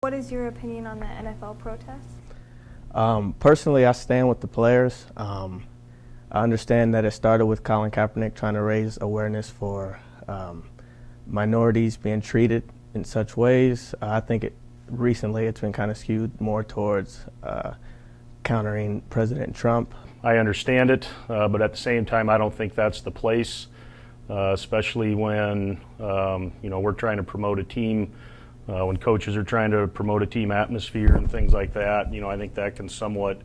What is your opinion on the NFL protests? Personally, I stand with the players. I understand that it started with Colin Kaepernick trying to raise awareness for minorities being treated in such ways. I think recently it's been kind of skewed more towards countering President Trump. I understand it, but at the same time, I don't think that's the place, especially when we're trying to promote a team. When coaches are trying to promote a team atmosphere and things like that, I think that can somewhat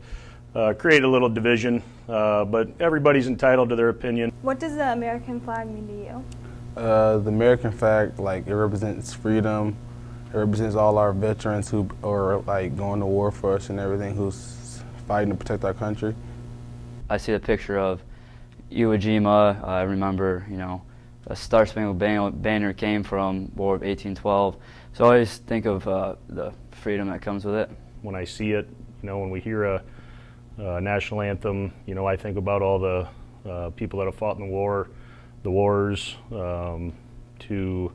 create a little division, but everybody's entitled to their opinion. What does the American flag mean to you? The American flag, it represents freedom. It represents all our veterans who are going to war for us and everything, who's fighting to protect our country. I see the picture of Iwo Jima. I remember, a Star Spangled Banner came from War of 1812. So I always think of the freedom that comes with it. When I see it, when we hear a national anthem, I think about all the people that have fought in the wars, to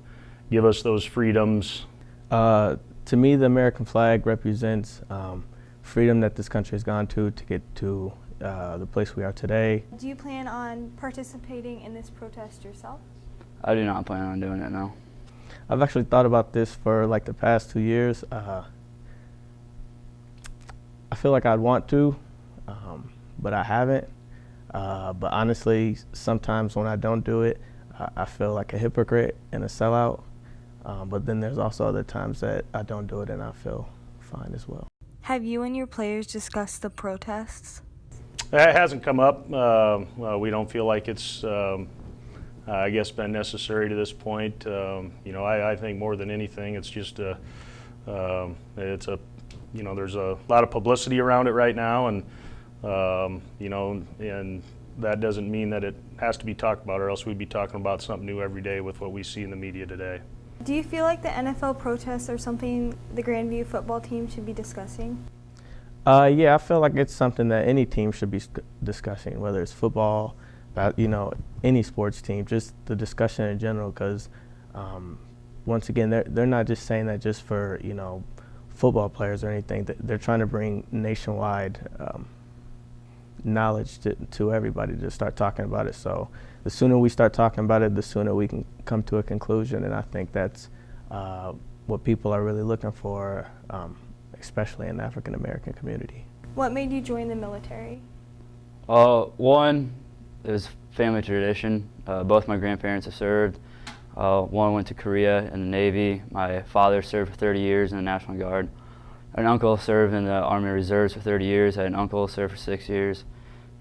give us those freedoms. To me, the American flag represents freedom that this country has gone to get to the place we are today. Do you plan on participating in this protest yourself? I do not plan on doing it, no. I've actually thought about this for the past 2 years. I feel like I'd want to, but I haven't. But honestly, sometimes when I don't do it, I feel like a hypocrite and a sellout. But then there's also other times that I don't do it and I feel fine as well. Have you and your players discussed the protests? It hasn't come up. We don't feel like it's been necessary to this point. I think more than anything, it's just there's a lot of publicity around it right now, and and that doesn't mean that it has to be talked about, or else we'd be talking about something new every day with what we see in the media today. Do you feel like the NFL protests are something the Grandview football team should be discussing? Yeah, I feel like it's something that any team should be discussing, whether it's football, any sports team, just the discussion in general, because once again, they're not just saying that just for football players or anything. They're trying to bring nationwide knowledge to everybody to start talking about it. So the sooner we start talking about it, the sooner we can come to a conclusion, and I think that's what people are really looking for, especially in the African American community. What made you join the military? One, it was family tradition. Both my grandparents have served. One went to Korea in the Navy. My father served for 30 years in the National Guard. An uncle served in the Army Reserves for 30 years. I had an uncle serve for 6 years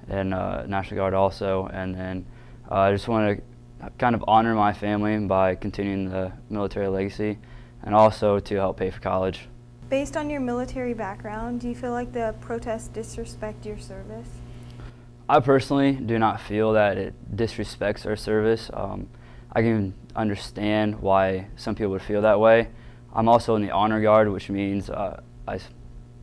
in National Guard also. And then I just want to kind of honor my family by continuing the military legacy, and also to help pay for college. Based on your military background, do you feel like the protests disrespect your service? I personally do not feel that it disrespects our service. I can understand why some people would feel that way. I'm also in the Honor Guard, which means I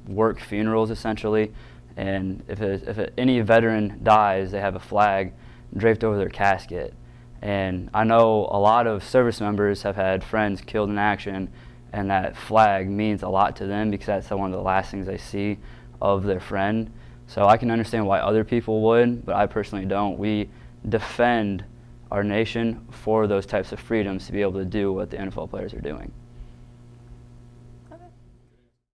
work funerals essentially, and if any veteran dies, they have a flag draped over their casket. And I know a lot of service members have had friends killed in action, and that flag means a lot to them because that's one of the last things they see of their friend. So I can understand why other people would, but I personally don't. We defend our nation for those types of freedoms to be able to do what the NFL players are doing.